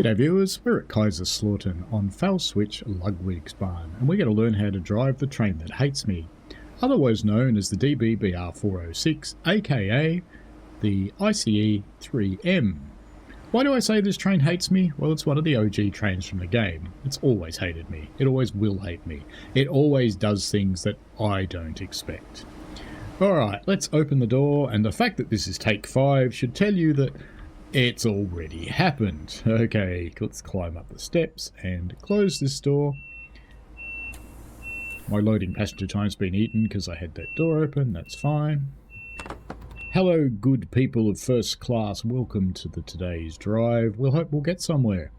G'day viewers, we're at Kaiserslautern on Pfälzische Ludwigsbahn and we're going to learn how to drive the train that hates me, otherwise known as the DBBR 406, aka the ICE 3M. Why do I say this train hates me? Well, it's one of the OG trains from the game. It's always hated me. It always will hate me. It always does things that I don't expect. Alright, let's open the door, and the fact that this is take 5 should tell you that it's already happened. Okay, let's climb up the steps and close this door. My loading passenger time's been eaten because I had that door open, that's fine. Hello good people of first class, welcome to today's drive. We'll hope we'll get somewhere.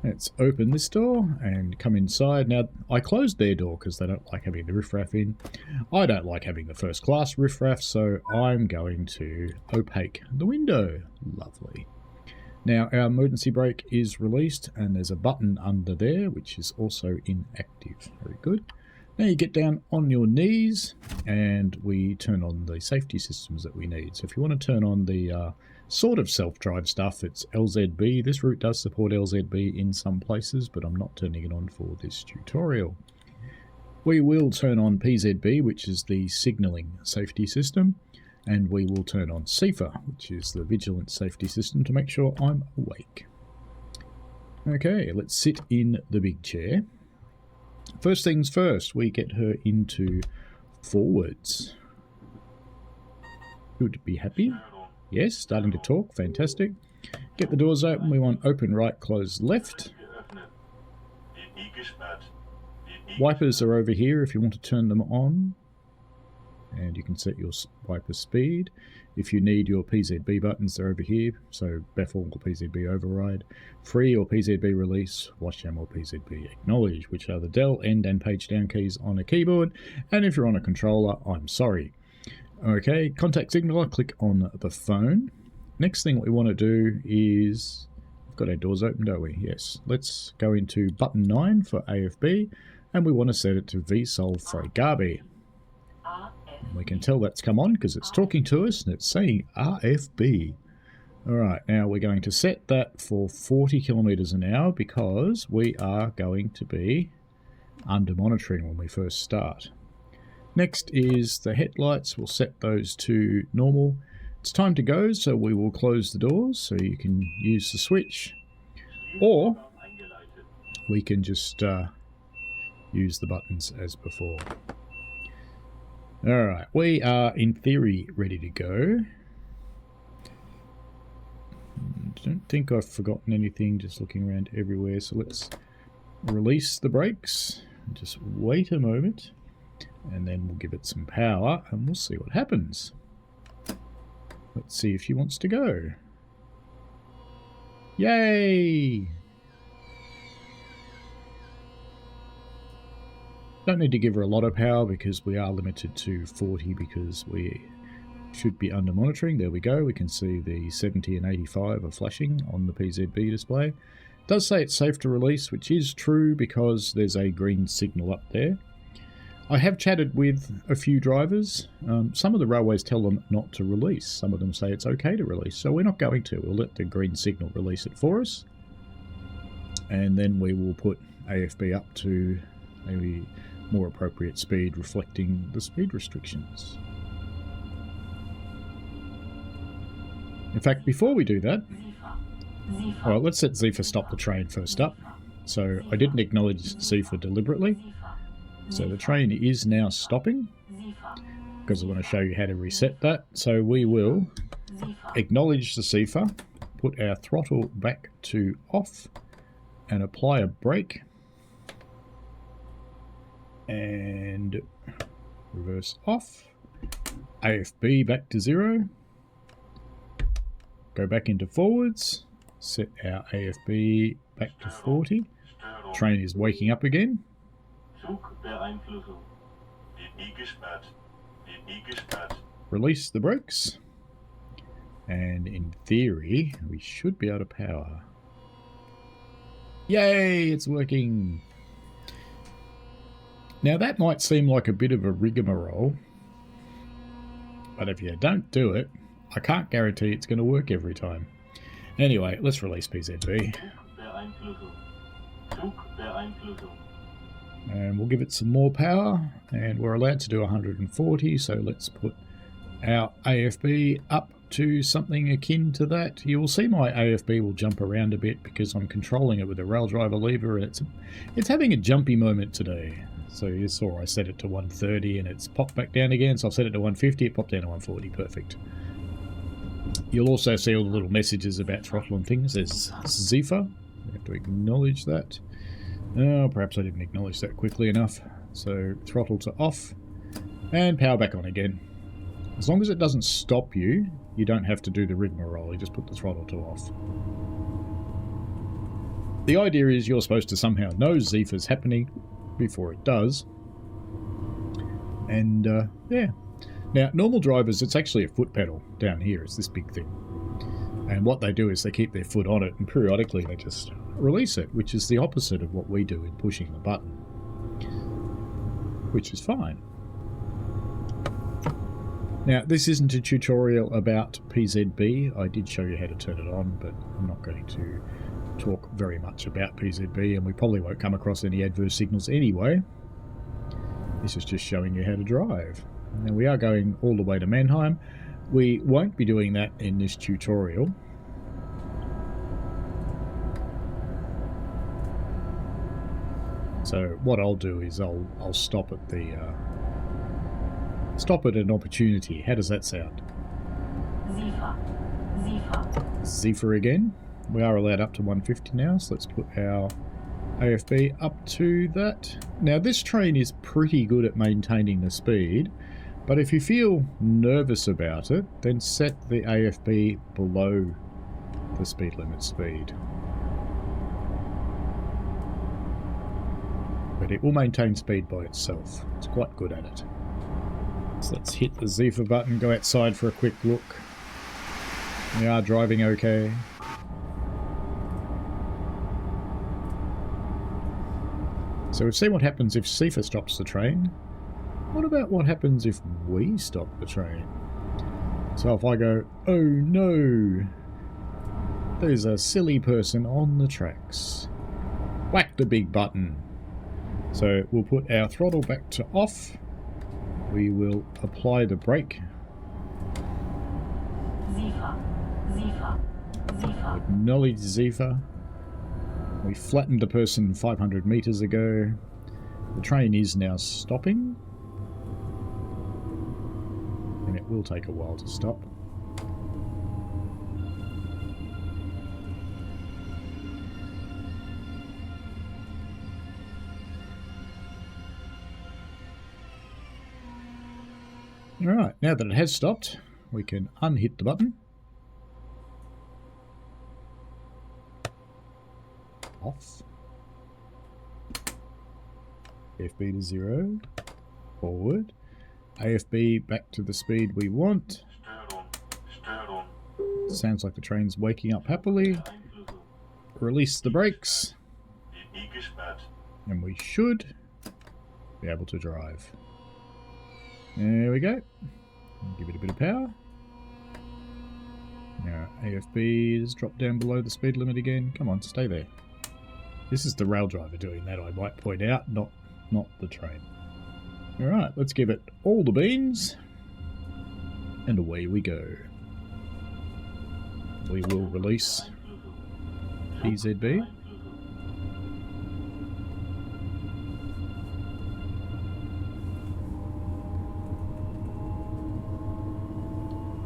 Let's open this door and come inside. Now, I closed their door because they don't like having the riffraff in. I don't like having the first class riffraff, so I'm going to opaque the window. Lovely. Now, our emergency brake is released and there's a button under there which is also inactive. Very good. Now you get down on your knees and we turn on the safety systems that we need. So if you want to turn on the sort of self-drive stuff, it's LZB. This route does support LZB in some places, but I'm not turning it on for this tutorial. We will turn on PZB, which is the signalling safety system, and we will turn on CIFA, which is the vigilance safety system, to make sure I'm awake. Okay, let's sit in the big chair. First things first, we get her into forwards. Good to be happy. Yes, starting to talk, fantastic. Get the doors open, we want open right, close left. Wipers are over here if you want to turn them on. And you can set your wiper speed. If you need your PZB buttons, they're over here. So baffle or PZB override, free or PZB release, washjam or PZB acknowledge, which are the del, end and page down keys on a keyboard. And if you're on a controller, I'm sorry. Okay, contact signaler, click on the phone. Next thing we want to do is, we've got our doors open, don't we? Yes. Let's go into button 9 for AFB, and we want to set it to VSOL Freigabe. We can tell that's come on because it's talking to us and it's saying RFB. Alright, now we're going to set that for 40 kilometers an hour because we are going to be under monitoring when we first start. Next is the headlights. We'll set those to normal. It's time to go, so we will close the doors so you can use the switch. Or we can just use the buttons as before. Alright, we are in theory ready to go. Don't think I've forgotten anything, just looking around everywhere. So let's release the brakes. Just wait a moment. And then we'll give it some power and we'll see what happens. Let's see if she wants to go. Yay! Don't need to give her a lot of power because we are limited to 40 because we should be under monitoring. There we go. We can see the 70 and 85 are flashing on the PZB display. It does say it's safe to release, which is true because there's a green signal up there. I have chatted with a few drivers. Some of the railways tell them not to release. Some of them say it's okay to release. So we're not going to. We'll let the green signal release it for us. And then we will put AFB up to maybe more appropriate speed reflecting the speed restrictions. In fact, before we do that, well, let's set Zifa stop the train first up. So I didn't acknowledge Zifa deliberately. So the train is now stopping because I want to show you how to reset that. So we will acknowledge the Zifa, put our throttle back to off and apply a brake. And reverse off, AFB back to 0, go back into forwards, set our AFB back to 40, train is waking up again, release the brakes, and in theory we should be able to power. Yay, it's working! Now that might seem like a bit of a rigmarole, but if you don't do it, I can't guarantee it's going to work every time. Anyway, let's release PZB. And we'll give it some more power, and we're allowed to do 140, so let's put our AFB up to something akin to that. You will see my AFB will jump around a bit because I'm controlling it with a rail driver lever, and it's having a jumpy moment today. So you saw I set it to 130 and it's popped back down again, so I've set it to 150, it popped down to 140, perfect. You'll also see all the little messages about throttle and things. There's Zephyr, we have to acknowledge that. Oh, perhaps I didn't acknowledge that quickly enough. So throttle to off and power back on again. As long as it doesn't stop you, you don't have to do the rigmarole, you just put the throttle to off. The idea is you're supposed to somehow know Zephyr's happening before it does. And yeah. Now, normal drivers, it's actually a foot pedal down here. It's this big thing. And what they do is they keep their foot on it and periodically they just release it, which is the opposite of what we do in pushing the button. Which is fine. Now, this isn't a tutorial about PZB. I did show you how to turn it on, but I'm not going to talk very much about PZB, and we probably won't come across any adverse signals anyway. This is just showing you how to drive. Now, we are going all the way to Mannheim. We won't be doing that in this tutorial. So what I'll do is I'll stop at the stop at an opportunity. How does that sound? Zephyr again. We are allowed up to 150 now, so let's put our AFB up to that. Now this train is pretty good at maintaining the speed, but if you feel nervous about it, then set the AFB below the speed limit speed. But it will maintain speed by itself. It's quite good at it. So let's hit the Zephyr button, go outside for a quick look. We are driving okay. So we've seen what happens if Zephyr stops the train. What about what happens if we stop the train? So if I go, oh no, there's a silly person on the tracks. Whack the big button. So we'll put our throttle back to off. We will apply the brake. Acknowledge Zephyr. We flattened the person 500 meters ago. The train is now stopping. And it will take a while to stop. Alright, now that it has stopped, we can unhit the button. Off. AFB to 0. Forward. AFB back to the speed we want. Sounds like the train's waking up happily. Release the brakes. And we should be able to drive. There we go. Give it a bit of power. Now AFB has dropped down below the speed limit again. Come on, stay there. This is the rail driver doing that, I might point out, not the train. Alright, let's give it all the beans. And away we go. We will release PZB.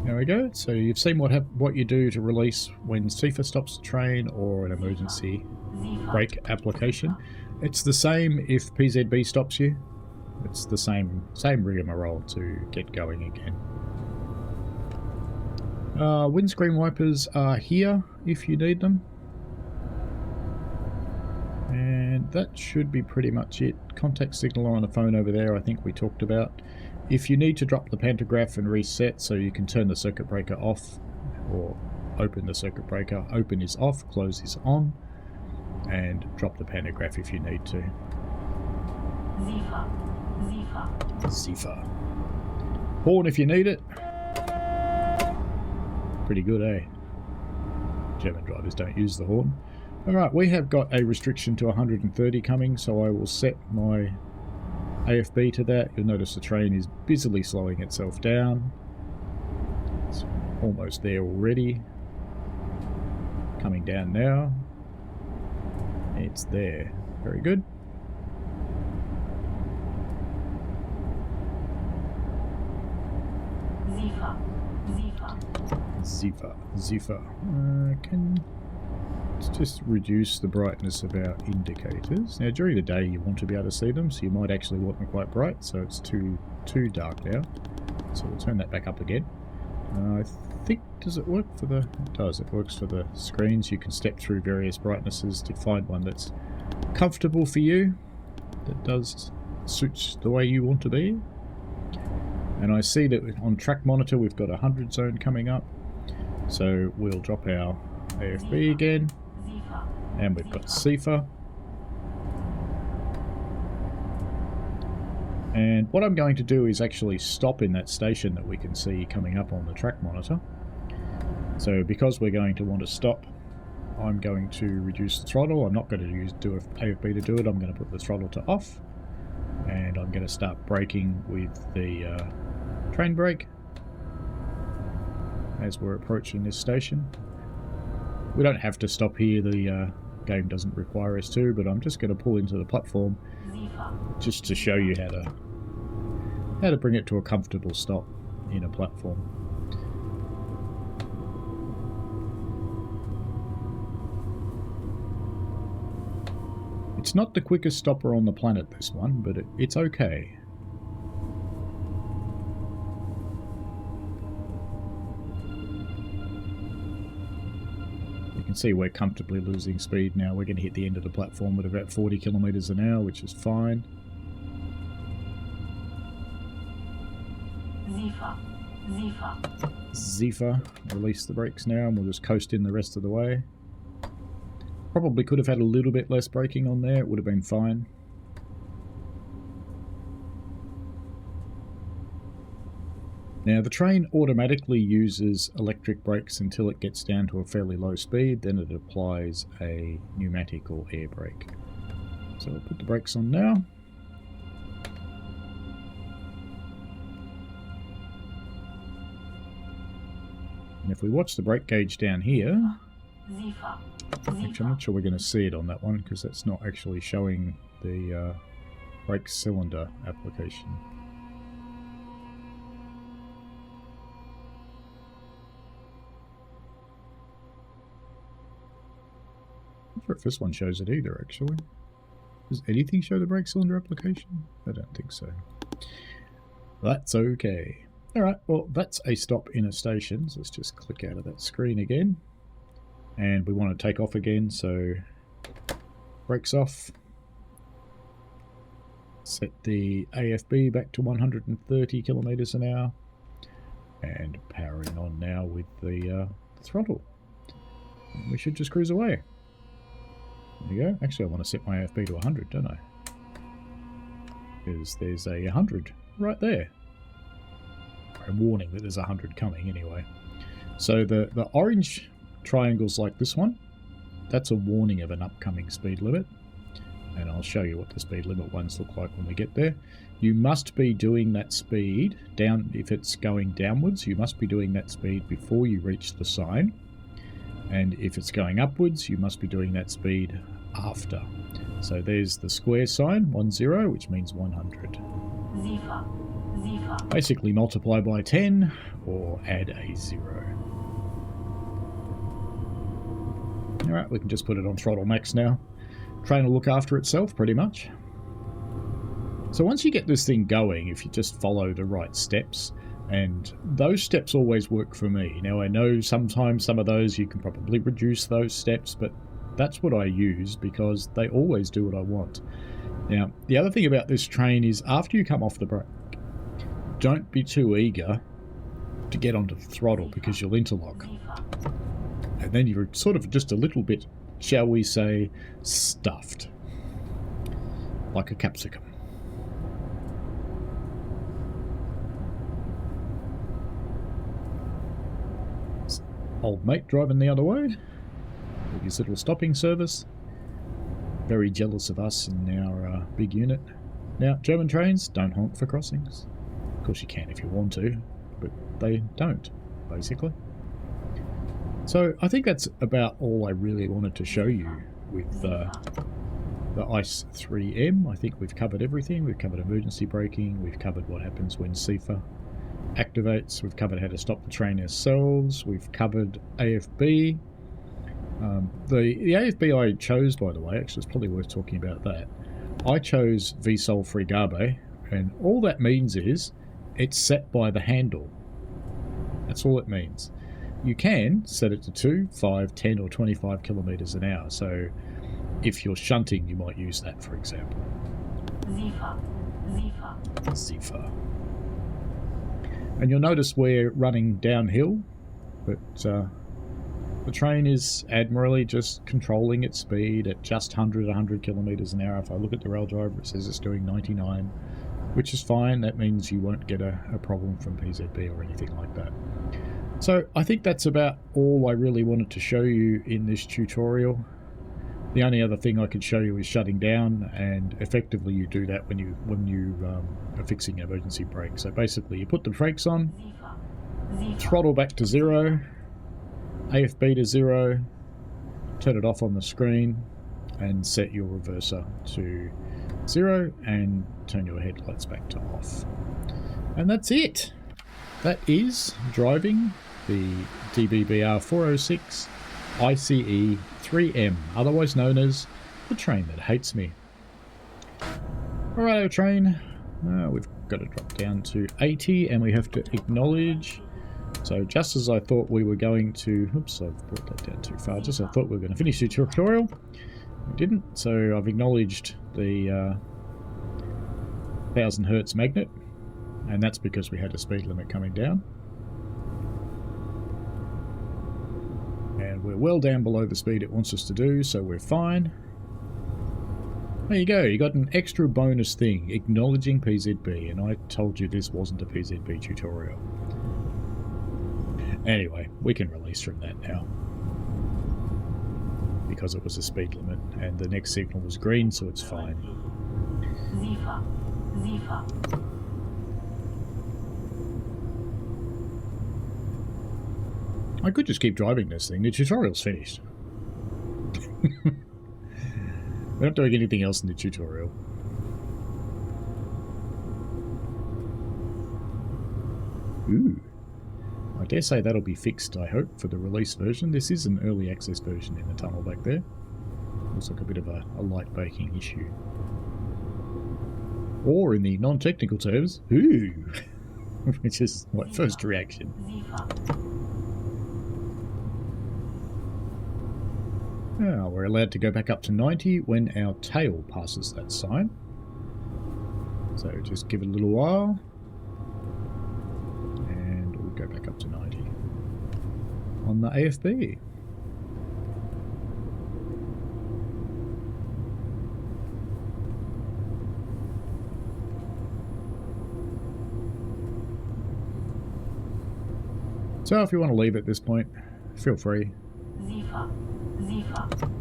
There we go. So you've seen what you do to release when Zephyr stops the train or an emergency brake application. It's the same if PZB stops you. It's the same rigmarole to get going again. Windscreen wipers are here if you need them. And that should be pretty much it. Contact signal on the phone over there I think we talked about. If you need to drop the pantograph and reset so you can turn the circuit breaker off or open the circuit breaker, open is off, close is on, and drop the pantograph if you need to. Zephyr. Horn if you need it. Pretty good, eh? German drivers don't use the horn. Alright, we have got a restriction to 130 coming, so I will set my AFB to that. You'll notice the train is busily slowing itself down. It's almost there already. Coming down now. It's there. Very good. Ziffer. Let's just reduce the brightness of our indicators. Now during the day you want to be able to see them, so you might actually want them quite bright, so it's too dark now. So we'll turn that back up again. I think, does it work for the... It does, it works for the screens. You can step through various brightnesses to find one that's comfortable for you, that does suits the way you want to be. And I see that on track monitor we've got a 100 zone coming up, so we'll drop our AFB again, and we've got CIFA. And what I'm going to do is actually stop in that station that we can see coming up on the track monitor. So because we're going to want to stop, I'm going to reduce the throttle. I'm not going to do an AFB to do it. I'm going to put the throttle to off, and I'm going to start braking with the train brake as we're approaching this station. We don't have to stop here, the game doesn't require us to, but I'm just going to pull into the platform just to show you how to bring it to a comfortable stop in a platform. It's not the quickest stopper on the planet, this one, but it's okay. You can see we're comfortably losing speed now. We're going to hit the end of the platform at about 40 kilometers an hour, which is fine. Ziffer. Release the brakes now and we'll just coast in the rest of the way. Probably could have had a little bit less braking on there, it would have been fine. Now the train automatically uses electric brakes until it gets down to a fairly low speed, then it applies a pneumatic or air brake. So I'll put the brakes on now. And if we watch the brake gauge down here, actually I'm not sure we're going to see it on that one because that's not actually showing the brake cylinder application. I'm not sure if this one shows it either, actually. Does anything show the brake cylinder application? I don't think so. That's okay. Alright, well that's a stop in a station, so let's just click out of that screen again. And we want to take off again, so brakes off. Set the AFB back to 130 kilometers an hour. And powering on now with the throttle. And we should just cruise away. There you go. Actually, I want to set my AFB to 100, don't I? Because there's a 100 right there. A warning that there's 100 coming anyway. So the orange triangles like this one, that's a warning of an upcoming speed limit. And I'll show you what the speed limit ones look like when we get there. You must be doing that speed down, if it's going downwards, you must be doing that speed before you reach the sign. And if it's going upwards, you must be doing that speed after. So there's the square sign, 10, which means 100. Basically multiply by 10 or add a 0. Alright, we can just put it on throttle max now. Train will look after itself pretty much. So once you get this thing going, if you just follow the right steps, and those steps always work for me. Now I know sometimes some of those you can probably reduce those steps, but that's what I use because they always do what I want. Now the other thing about this train is after you come off the brake, don't be too eager to get onto the throttle because you'll interlock. And then you're sort of just a little bit, shall we say, stuffed. Like a capsicum. Old mate driving the other way. with his little stopping service. Very jealous of us in our big unit. Now, German trains don't honk for crossings. Of course you can if you want to, but they don't, basically. So I think that's about all I really wanted to show you with the ICE 3M. I think we've covered everything. We've covered emergency braking. We've covered what happens when CIFA activates. We've covered how to stop the train ourselves. We've covered AFB. The AFB I chose, by the way, actually it's probably worth talking about that. I chose VSOL Frigabe, and all that means is it's set by the handle. That's all it means. You can set it to 2, 5, 10 or 25 kilometers an hour. So if you're shunting, you might use that, for example. Zifa. And you'll notice we're running downhill, but the train is admirably just controlling its speed at just 100 kilometers an hour. If I look at the rail driver, it says it's doing 99, which is fine. That means you won't get a problem from PZB or anything like that. So I think that's about all I really wanted to show you in this tutorial. The only other thing I could show you is shutting down, and effectively you do that when you are fixing an emergency brake. So basically you put the brakes on, throttle back to 0, AFB to 0, turn it off on the screen, and set your reverser to 0, and turn your headlights back to off. And that's it. That is driving the DBBR 406 ICE 3M, otherwise known as the train that hates me. Alright, our train, we've got to drop down to 80, and we have to acknowledge. So just as I thought we were going to, oops, I've brought that down too far, just as I thought we were going to finish the tutorial, we didn't. So I've acknowledged the 1000 Hertz magnet, and that's because we had a speed limit coming down. And we're well down below the speed it wants us to do, so we're fine. There you go, you got an extra bonus thing, acknowledging PZB, and I told you this wasn't a PZB tutorial. Anyway, we can release from that now, because it was a speed limit, and the next signal was green, so it's fine. Zifa. I could just keep driving this thing. The tutorial's finished. We're not doing anything else in the tutorial. Ooh. I dare say that'll be fixed, I hope, for the release version. This is an early access version in the tunnel back there. Looks like a bit of a light baking issue. Or in the non-technical terms, ooh, which is my first reaction. Now we're allowed to go back up to 90 when our tail passes that sign. So just give it a little while. And we'll go back up to 90 on the AFB. So if you want to leave at this point, feel free. Zifa. Zifa.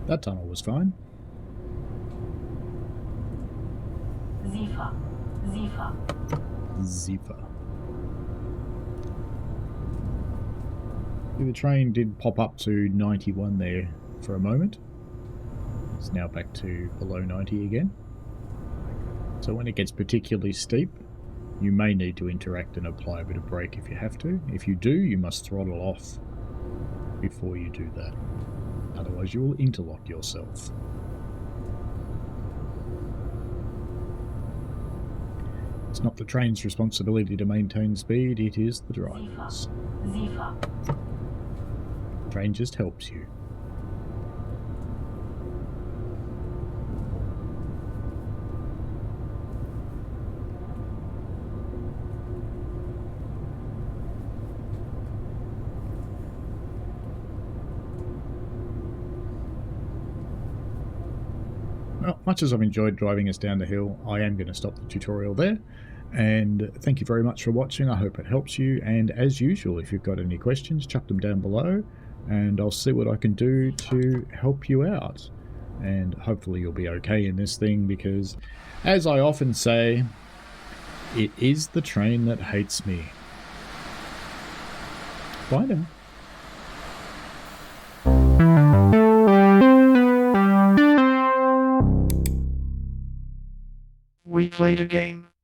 That tunnel was fine. Zifa. Zifa. Zifa. The train did pop up to 91 there for a moment. It's now back to below 90 again. So when it gets particularly steep, you may need to interact and apply a bit of brake if you have to. If you do, you must throttle off before you do that. Otherwise you will interlock yourself. It's not the train's responsibility to maintain speed, it is the driver's. Zifa. Train just helps you. Well, much as I've enjoyed driving us down the hill, I am going to stop the tutorial there. And thank you very much for watching. I hope it helps you. And as usual, if you've got any questions, chuck them down below and I'll see what I can do to help you out. And hopefully you'll be okay in this thing because, as I often say, it is the train that hates me. Bye now. We played a game.